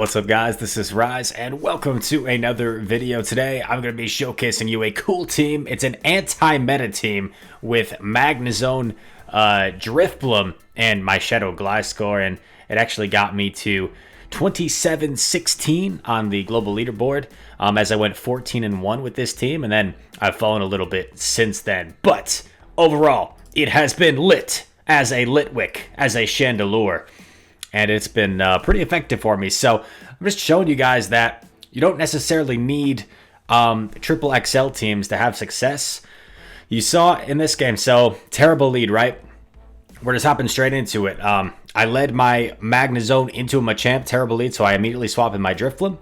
What's up guys, this is Rise and welcome to another video. Today I'm going to be showcasing you a cool team. It's an anti-meta team with Magnezone, Drifblim, and my Shadow Gliscor, and it actually got me to 27-16 on the global leaderboard as I went 14-1 with this team, and then I've fallen a little bit since then. But overall, it has been lit as a Litwick, as a Chandelure. And it's been pretty effective for me. So I'm just showing you guys that you don't necessarily need triple XL teams to have success. You saw in this game, so terrible lead, right? We're just hopping straight into it. I led my Magnezone into a Machamp, terrible lead, so I immediately swap in my Drifblim.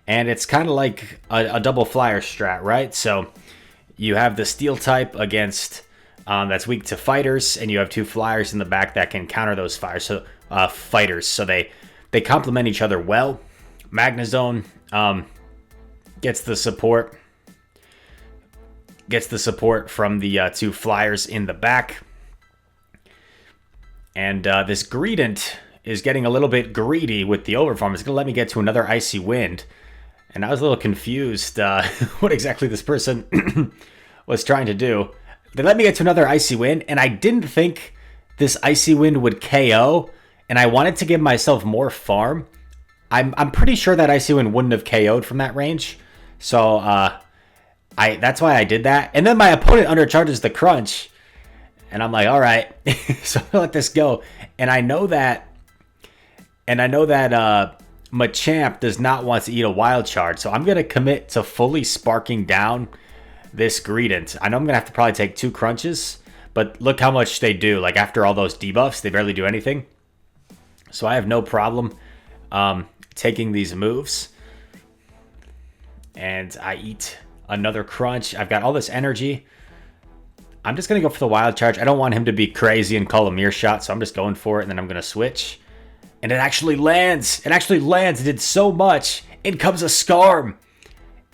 And it's kind of like a double flyer strat, right? So you have the Steel type against that's weak to fighters, and you have two flyers in the back that can counter those fires. So fighters, so they complement each other well. Magnezone gets the support from the two flyers in the back, and this Greedent is getting a little bit greedy with the overfarm. It's gonna let me get to another Icy Wind, and I was a little confused what exactly this person was trying to do. They let me get to another Icy Wind, and I didn't think this Icy Wind would KO. And I wanted to give myself more farm. I'm pretty sure that Icy Wind wouldn't have KO'd from that range. So that's why I did that. And then my opponent undercharges the crunch. And I'm like, all right. So I let this go. And I know that Machamp does not want to eat a wild charge. So I'm gonna commit to fully sparking down this Greedent. I know I'm gonna have to probably take 2 crunches, but look how much they do. Like after all those debuffs, they barely do anything. So I have no problem taking these moves. And I eat another crunch. I've got all this energy. I'm just going to go for the wild charge. I don't want him to be crazy and call a mirror shot, so I'm just going for it, and then I'm going to switch. And it actually lands. It actually lands. It did so much. In comes a Scarm.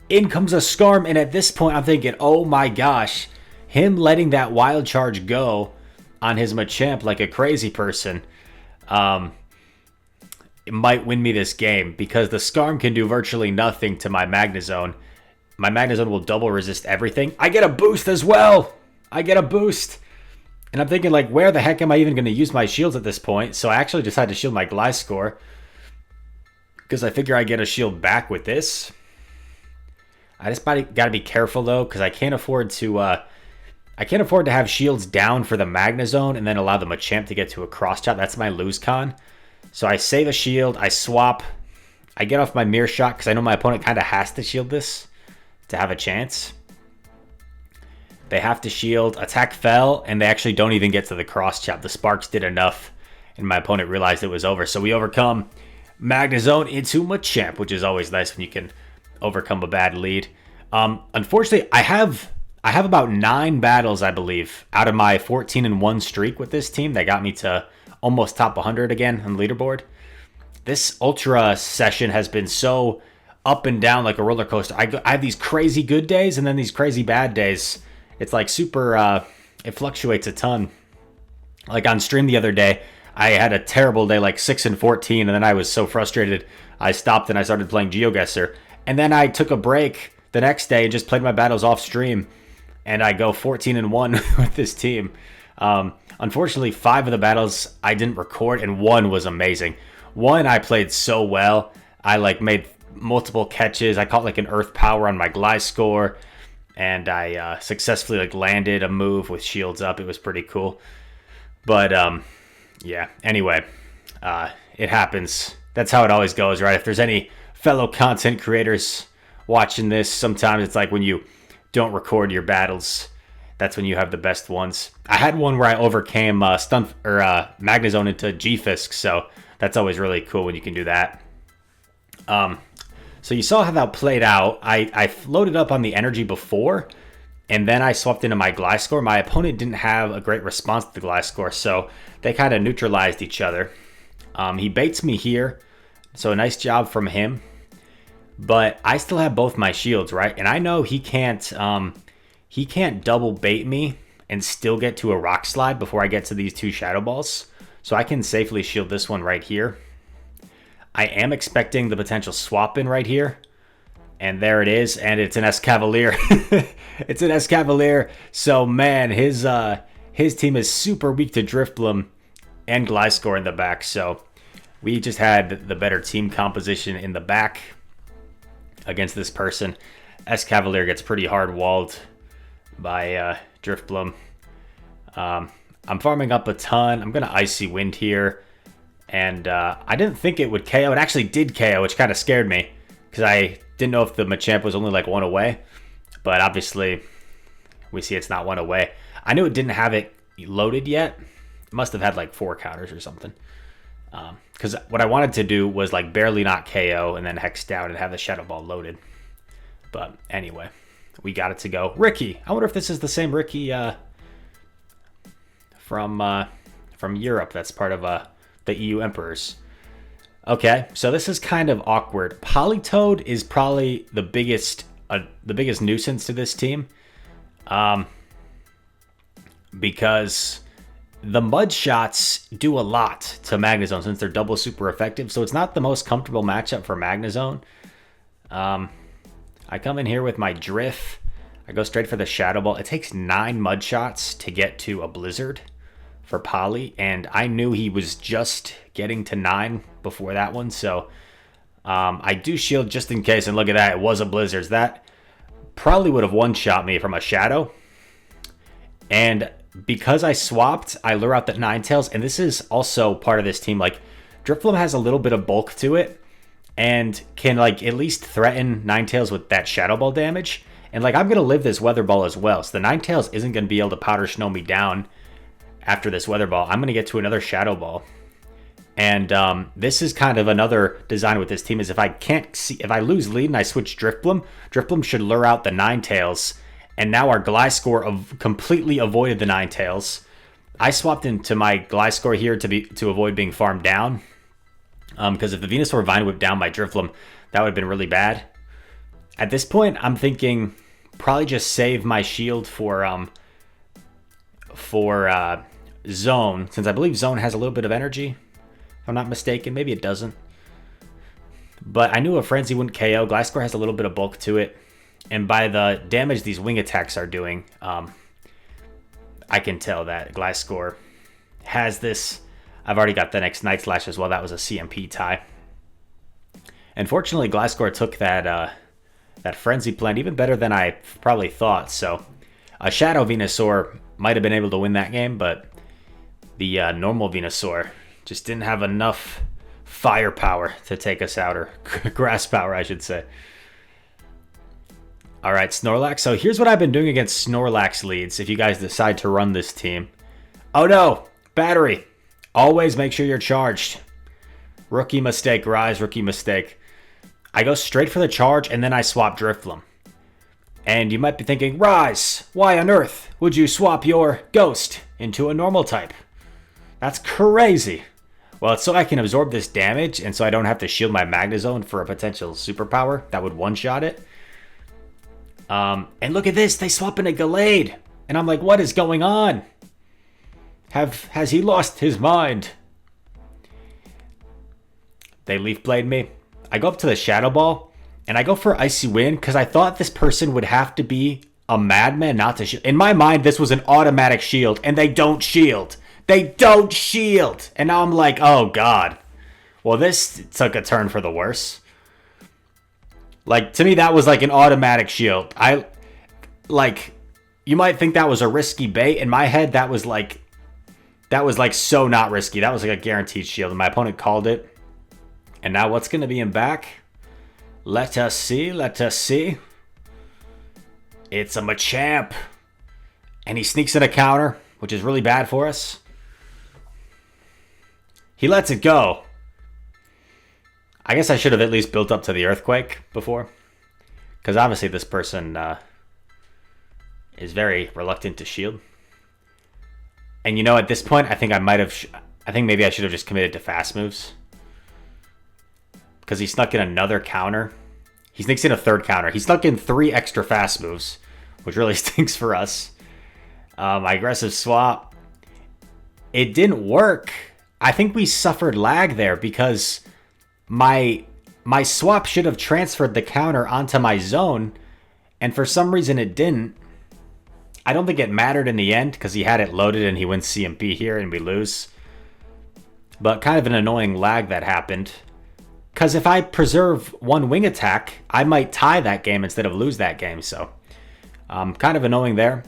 In comes a Scarm, and at this point I'm thinking, oh my gosh. Him letting that wild charge go on his Machamp like a crazy person. It might win me this game because the Scarm can do virtually nothing to my Magnezone. My Magnezone will double resist everything. I get a boost as well. I get a boost. And I'm thinking, like, where the heck am I even going to use my shields at this point? So I actually decided to shield my Gliscor because I figure I get a shield back with this. I just got to be careful though, because I can't afford to have shields down for the Magnezone and then allow the Machamp to get to a cross chop. That's my lose con. So I save a shield, I swap, I get off my mirror shot because I know my opponent kind of has to shield this to have a chance. They have to shield, attack fell, and they actually don't even get to the cross chop. The sparks did enough, and my opponent realized it was over. So we overcome Magnezone into Machamp, which is always nice when you can overcome a bad lead. Unfortunately, I have about 9 battles, I believe, out of my 14-1 streak with this team that got me to almost top 100 again on the leaderboard. This Ultra session has been so up and down like a roller coaster. I have these crazy good days and then these crazy bad days. It's like super, it fluctuates a ton. Like on stream the other day, I had a terrible day, like 6-14, and then I was so frustrated, I stopped and I started playing GeoGuessr. And then I took a break the next day and just played my battles off stream. And I go 14-1 with this team. Unfortunately, 5 of the battles I didn't record, and 1 was amazing. 1 I played so well. I made multiple catches. I caught like an Earth Power on my Gliscor, and I successfully landed a move with shields up. It was pretty cool. But yeah. Anyway, it happens. That's how it always goes, right? If there's any fellow content creators watching this, sometimes it's like when you don't record your battles, that's when you have the best ones. I had one where I overcame Magnezone into G-Fisk, so that's always really cool when you can do that. So you saw how that played out. I loaded up on the energy before, and then I swapped into my Gliscor. My opponent didn't have a great response to the Gliscor, so they kind of neutralized each other. He baits me here, so a nice job from him. But I still have both my shields, right? And I know he can't double bait me and still get to a rock slide before I get to these 2 shadow balls. So I can safely shield this one right here. I am expecting the potential swap in right here. And there it is, and it's an Escavalier. It's an Escavalier. So, man, his team is super weak to Drifblim and Gliscor in the back. So, we just had the better team composition in the back against this person. Escavalier gets pretty hard-walled by Drifblim. I'm farming up a ton. I'm going to Icy Wind here. And I didn't think it would KO. It actually did KO, which kind of scared me. Because I didn't know if the Machamp was only like 1 away. But obviously, we see it's not 1 away. I knew it didn't have it loaded yet. It must have had like 4 counters or something. Because what I wanted to do was like barely not KO and then Hex down and have the Shadow Ball loaded. But anyway, we got it to go. Ricky. I wonder if this is the same Ricky from Europe. That's part of the EU Emperors. Okay, so this is kind of awkward. Politode is probably the biggest nuisance to this team, because the mud shots do a lot to Magnezone since they're double super effective. So it's not the most comfortable matchup for Magnezone. I come in here with my Drift. I go straight for the Shadow Ball. It takes 9 mud shots to get to a Blizzard for Poly, and I knew he was just getting to 9 before that one, so I do shield just in case, and look at that, it was a Blizzard. That probably would have one-shot me from a Shadow, and because I swapped, I lure out the Ninetales, and this is also part of this team. Like, Drifblim has a little bit of bulk to it, and can, like, at least threaten Ninetales with that Shadow Ball damage, and, like, I'm going to live this Weather Ball as well, so the Ninetales isn't going to be able to Powder Snow me down after this Weather Ball. I'm going to get to another Shadow Ball. And this is kind of another design with this team is if I lose lead and I switch Drifblim, Drifblim should lure out the Ninetales. And now our Gliscor completely avoided the Ninetales. I swapped into my Gliscor here to avoid being farmed down. Because if the Venusaur Vine Whip down my Drifblim, that would have been really bad. At this point, I'm thinking probably just save my shield for Zone, since I believe Zone has a little bit of energy, if I'm not mistaken. Maybe it doesn't. But I knew a Frenzy wouldn't KO. Gliscor has a little bit of bulk to it. And by the damage these wing attacks are doing, I can tell that Gliscor has this. I've already got the next Night Slash as well. That was a CMP tie. Unfortunately, Gliscor took that Frenzy plant even better than I probably thought. So a Shadow Venusaur might have been able to win that game, but the normal Venusaur just didn't have enough firepower to take us out, or grass power, I should say. All right, Snorlax. So here's what I've been doing against Snorlax leads if you guys decide to run this team. Oh no, battery. Always make sure you're charged. Rookie mistake, Rise, rookie mistake. I go straight for the charge, and then I swap Drifblim. And you might be thinking, Rise, why on earth would you swap your Ghost into a normal type? That's crazy. Well, it's so I can absorb this damage, and so I don't have to shield my Magnezone for a potential superpower that would one-shot it. And look at this, they swap in a Gallade. And I'm like, what is going on? Has he lost his mind? They Leaf Blade me. I go up to the Shadow Ball. And I go for Icy Wind because I thought this person would have to be a madman not to shield. In my mind, this was an automatic shield, and they don't shield. They don't shield. And now I'm like, oh, God. Well, this took a turn for the worse. Like, to me, that was like an automatic shield. You might think that was a risky bait. In my head, that was like so not risky. That was like a guaranteed shield, and my opponent called it. And now what's going to be in back? Let us see, let us see. It's a Machamp. And he sneaks in a counter, which is really bad for us. He lets it go. I guess I should have at least built up to the Earthquake before. Because obviously this person is very reluctant to shield. And you know, at this point, I think maybe I should have just committed to fast moves. Because he snuck in another counter. He sneaks in a third counter. He snuck in 3 extra fast moves, which really stinks for us. My aggressive swap. It didn't work. I think we suffered lag there because my swap should have transferred the counter onto my zone, and for some reason it didn't. I don't think it mattered in the end because he had it loaded and he wins CMP here and we lose. But kind of an annoying lag that happened. Because if I preserve one wing attack, I might tie that game instead of lose that game. So kind of annoying there.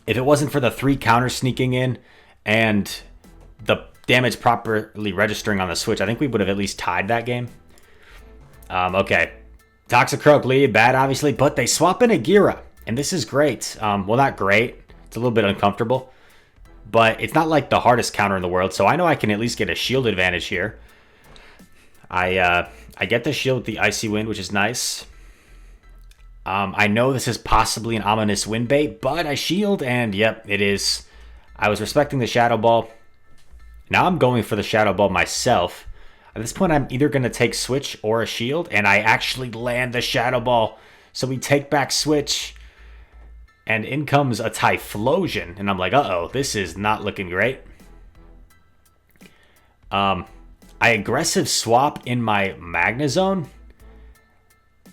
If it wasn't for the 3 counters sneaking in and the damage properly registering on the switch, I think we would have at least tied that game. Okay. Toxicroak lead, bad obviously, but they swap in a Gira. And this is great. Well, not great. It's a little bit uncomfortable. But it's not like the hardest counter in the world, so I know I can at least get a shield advantage here. I get the shield with the Icy Wind, which is nice. I know this is possibly an ominous wind bait, but I shield, and yep, it is. I was respecting the Shadow Ball. Now I'm going for the Shadow Ball myself. At this point, I'm either going to take Switch or a shield, and I actually land the Shadow Ball. So we take back Switch. And in comes a Typhlosion. And I'm like, uh-oh, this is not looking great. I aggressive swap in my Magnezone.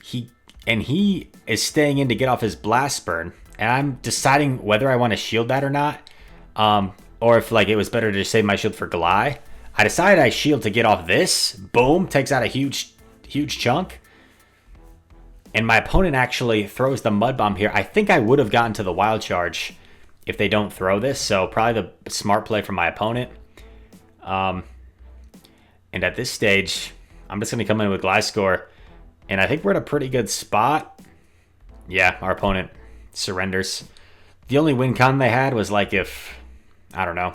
He is staying in to get off his Blast Burn. And I'm deciding whether I want to shield that or not. Or if like it was better to save my shield for Gly. I decided I shield to get off this. Boom, takes out a huge chunk. And my opponent actually throws the Mud Bomb here. I think I would have gotten to the Wild Charge if they don't throw this. So probably the smart play from my opponent. And at this stage, I'm just going to come in with Gliscor. And I think we're in a pretty good spot. Yeah, our opponent surrenders. The only win con they had was like if, I don't know,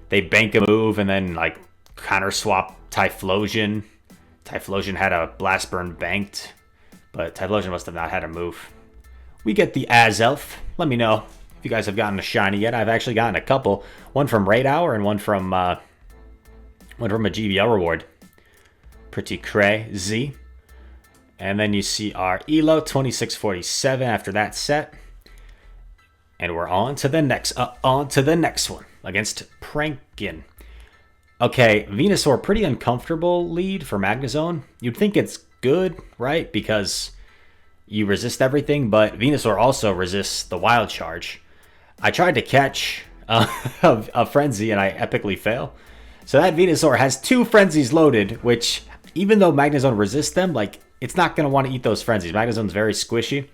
they bank a move and then like counter swap Typhlosion. Typhlosion had a Blast Burn banked. But Typhlosion must have not had a move. We get the Azelf. Let me know if you guys have gotten a shiny yet. I've actually gotten a couple. One from Raid Hour and one from a GBL reward. Pretty crazy. And then you see our Elo 2647 after that set. And we're on to the next one against Prankin. Okay, Venusaur, pretty uncomfortable lead for Magnezone. You'd think it's good, right? Because you resist everything, but Venusaur also resists the Wild Charge. I tried to catch a Frenzy and I epically fail. So that Venusaur has 2 Frenzies loaded, which even though Magnezone resists them, like it's not going to want to eat those Frenzies. Magnezone's very squishy.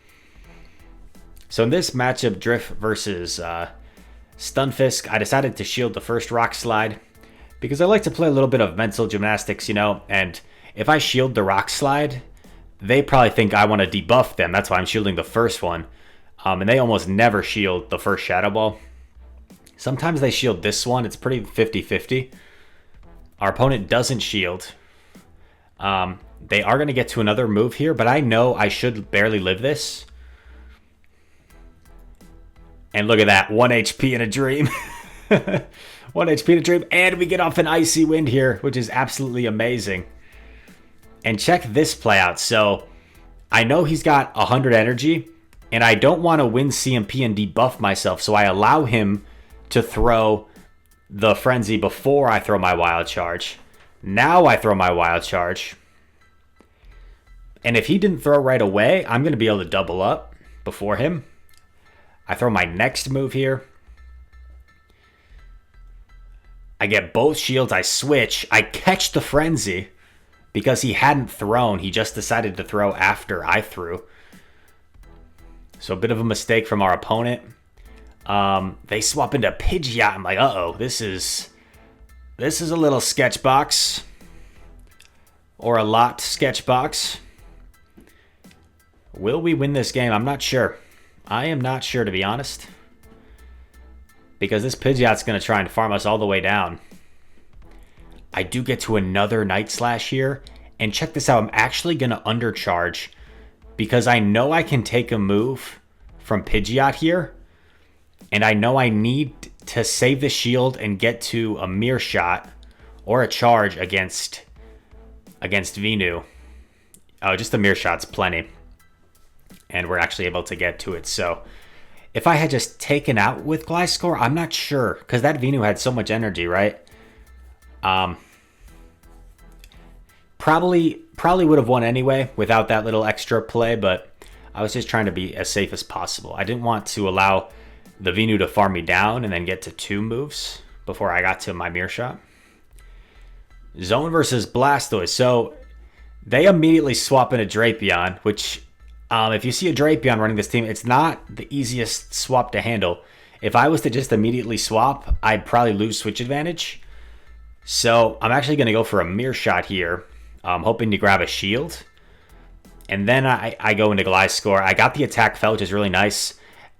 So in this matchup, Drift versus Stunfisk, I decided to shield the first Rock Slide because I like to play a little bit of mental gymnastics, you know, and if I shield the Rock Slide, they probably think I want to debuff them. That's why I'm shielding the first one. And they almost never shield the first Shadow Ball. Sometimes they shield this one. It's pretty 50-50. Our opponent doesn't shield. They are going to get to another move here, but I know I should barely live this. And look at that. 1 HP in a dream. 1 HP in a dream. And we get off an Icy Wind here, which is absolutely amazing. And check this play out. So I know he's got 100 energy, and I don't want to win CMP and debuff myself. So I allow him to throw the Frenzy before I throw my Wild Charge. Now I throw my Wild Charge. And if he didn't throw right away, I'm going to be able to double up before him. I throw my next move here. I get both shields. I switch. I catch the Frenzy. Because he hadn't thrown, he just decided to throw after I threw. So a bit of a mistake from our opponent. They swap into Pidgeot. I'm like, uh-oh, this is a little sketchbox. Or a lot sketchbox. Will we win this game? I'm not sure. I am not sure, to be honest. Because this Pidgeot's going to try and farm us all the way down. I do get to another Night Slash here. And check this out. I'm actually going to undercharge. Because I know I can take a move from Pidgeot here. And I know I need to save the shield and get to a Mirror Shot. Or a charge against Venu. Oh, just a Mirror Shot's plenty. And we're actually able to get to it. So if I had just taken out with Gliscor, I'm not sure. Because that Venu had so much energy, right? Probably would have won anyway without that little extra play, but I was just trying to be as safe as possible. I didn't want to allow the Venu to farm me down and then get to 2 moves before I got to my mirror shot. Zone versus Blastoise. So they immediately swap in a Drapion, which if you see a Drapion running this team, it's not the easiest swap to handle. If I was to just immediately swap, I'd probably lose switch advantage. So I'm actually going to go for a mirror shot here. I'm hoping to grab a shield. And then I go into Gliscor. I got the attack fell, which is really nice.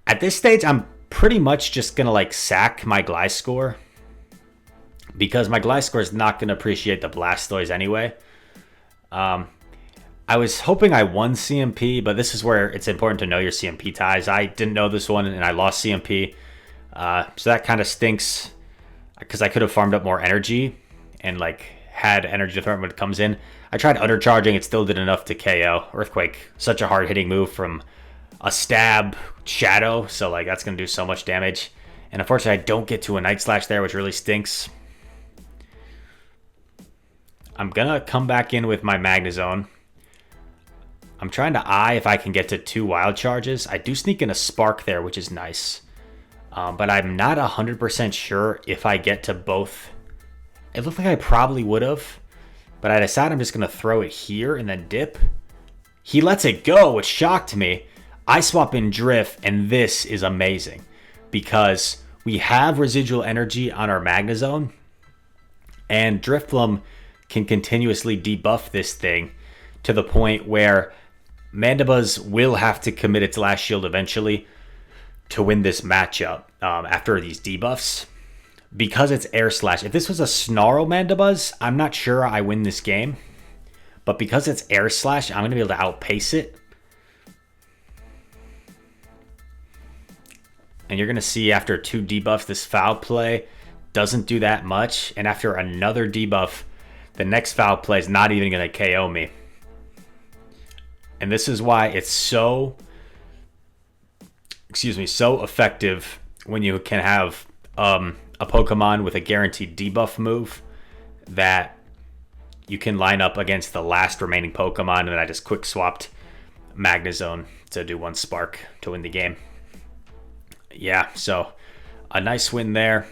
At this stage, I'm pretty much just going to like sack my Gliscor, because my Gliscor is not going to appreciate the Blastoise anyway. I was hoping I won CMP, but this is where it's important to know your CMP ties. I didn't know this one, and I lost CMP. So that kind of stinks, because I could have farmed up more energy and like had energy deferment when it comes in. I tried undercharging, it still did enough to KO. Earthquake, such a hard hitting move from a stab shadow, so like that's gonna do so much damage. And unfortunately, I don't get to a Night Slash there, which really stinks. I'm gonna come back in with my Magnezone. I'm trying to eye if I can get to 2 wild charges. I do sneak in a Spark there, which is nice. But I'm not 100% sure if I get to both. It looked like I probably would have, but I decided I'm just going to throw it here and then dip. He lets it go, which shocked me. I swap in Drift, and this is amazing because we have residual energy on our Magnezone, and Drifblim can continuously debuff this thing to the point where Mandibuzz will have to commit its last shield eventually to win this matchup after these debuffs. Because it's Air Slash. If this was a Snarl Mandibuzz, I'm not sure I win this game. But because it's Air Slash, I'm going to be able to outpace it. And you're going to see after 2 debuffs, this foul play doesn't do that much. And after another debuff, the next foul play is not even going to KO me. And this is why it's so effective when you can have a Pokemon with a guaranteed debuff move that you can line up against the last remaining Pokemon. And then I just quick swapped Magnezone to do 1 Spark to win the game. Yeah, so a nice win there.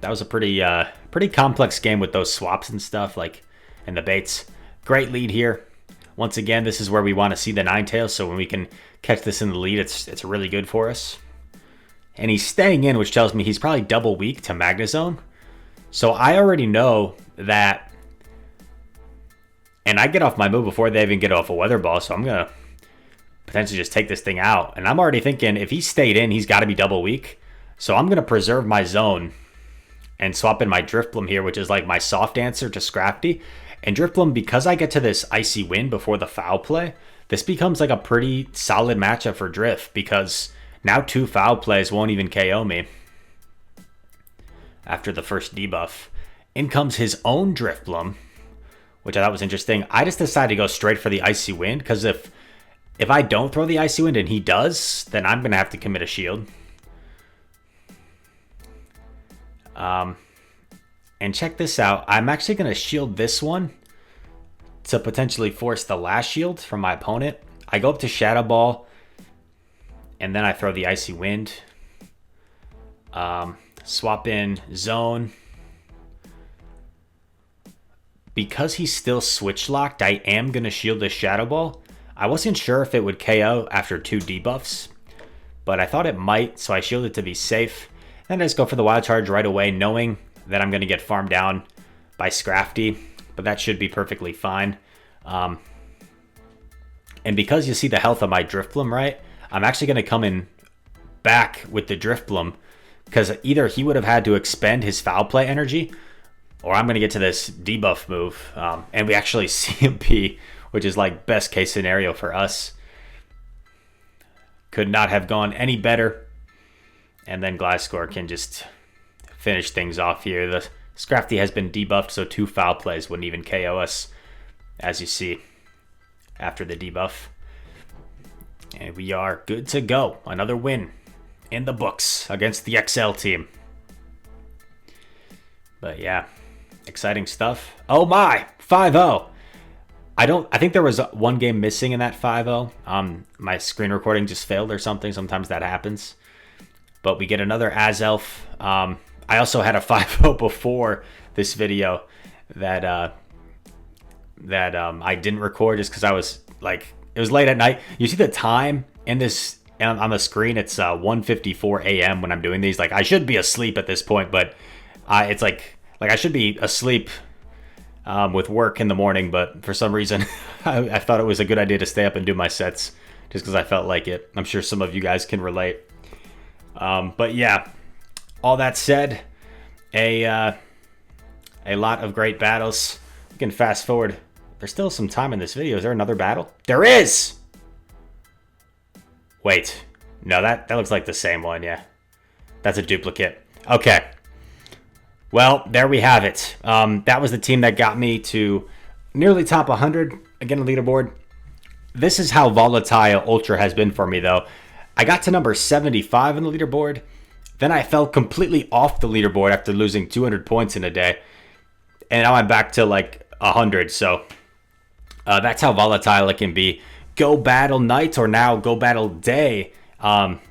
That was a pretty complex game with those swaps and stuff, like, and the baits. Great lead here. Once again, this is where we want to see the Ninetales, so when we can catch this in the lead, it's really good for us. And he's staying in, which tells me he's probably double weak to Magnezone. So I already know that, and I get off my move before they even get off a Weather Ball, so I'm going to potentially just take this thing out. And I'm already thinking if he stayed in, he's got to be double weak. So I'm going to preserve my zone and swap in my Drifblim here, which is like my soft answer to Scrafty. And Drifblim, because I get to this Icy Wind before the foul play, this becomes like a pretty solid matchup for Drift, because now 2 foul plays won't even KO me after the first debuff. In comes his own Drifblim, which I thought was interesting. I just decided to go straight for the Icy Wind, because if I don't throw the Icy Wind and he does, then I'm going to have to commit a shield. And check this out. I'm actually going to shield this one to potentially force the last shield from my opponent. I go up to Shadow Ball, and then I throw the Icy Wind. Swap in Zone. Because he's still switch locked, I am going to shield the Shadow Ball. I wasn't sure if it would KO after 2 debuffs, but I thought it might, so I shielded to be safe. Then I just go for the Wild Charge right away, knowing that I'm going to get farmed down by Scrafty, but that should be perfectly fine. And because you see the health of my Drifblim, right, I'm actually going to come in back with the Drifblim, because either he would have had to expend his foul play energy, or I'm going to get to this debuff move. And we actually CMP, which is like best case scenario for us. Could not have gone any better. And then Gliscor can just finish things off here. The Scrafty has been debuffed, so 2 foul plays wouldn't even KO us, as you see, after the debuff. And we are good to go. Another win in the books against the XL team. But yeah, exciting stuff. Oh my, 5-0. I think there was one game missing in that 5-0. My screen recording just failed or something. Sometimes that happens. But we get another Azelf. I also had a 5-0 before this video that I didn't record just because I was like, it was late at night. You see the time in this on the screen? It's 1:54 a.m. when I'm doing these. Like, I should be asleep at this point, but it's like I should be asleep with work in the morning, but for some reason I thought it was a good idea to stay up and do my sets just because I felt like it. I'm sure some of you guys can relate. But yeah, all that said, a lot of great battles. You can fast forward. There's still some time in this video. Is there another battle? There is! Wait. No, that looks like the same one, yeah. That's a duplicate. Okay. Well, there we have it. That was the team that got me to nearly top 100. Again, a leaderboard. This is how volatile Ultra has been for me, though. I got to number 75 on the leaderboard. Then I fell completely off the leaderboard after losing 200 points in a day. And now I'm back to like 100. So that's how volatile it can be. Go Battle Night, or now Go Battle Day,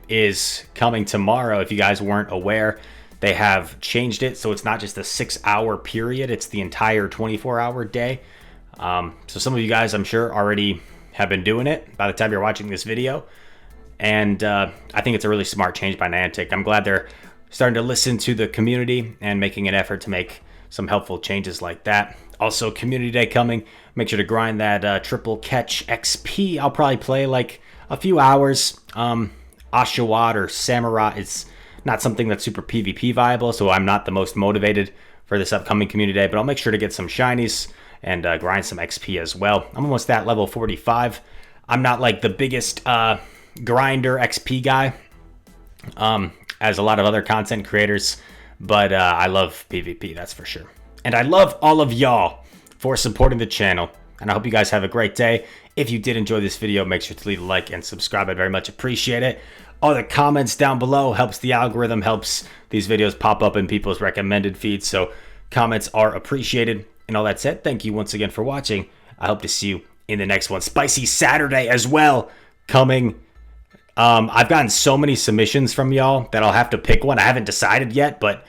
is coming tomorrow. If you guys weren't aware, they have changed it. So it's not just a 6-hour period. It's the entire 24-hour day. So some of you guys, I'm sure, already have been doing it by the time you're watching this video. And I think it's a really smart change by Niantic. I'm glad they're starting to listen to the community and making an effort to make some helpful changes like that. Also, Community Day coming. Make sure to grind that triple catch XP. I'll probably play like a few hours. Oshawott or Samurai is not something that's super PvP viable, so I'm not the most motivated for this upcoming Community Day, but I'll make sure to get some shinies and grind some XP as well. I'm almost at level 45. I'm not like the biggest grinder XP guy, as a lot of other content creators, but I love PvP, that's for sure. And I love all of y'all for supporting the channel, and I hope you guys have a great day. If you did enjoy this video, make sure to leave a like and subscribe. I'd very much appreciate it. All the comments down below helps the algorithm, helps these videos pop up in people's recommended feeds, so comments are appreciated. And all that said, thank you once again for watching. I hope to see you in the next one. Spicy Saturday as well coming. I've gotten so many submissions from y'all that I'll have to pick one. I haven't decided yet, but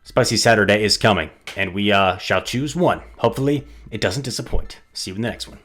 Spicy Saturday is coming, and we shall choose one. Hopefully, it doesn't disappoint. See you in the next one.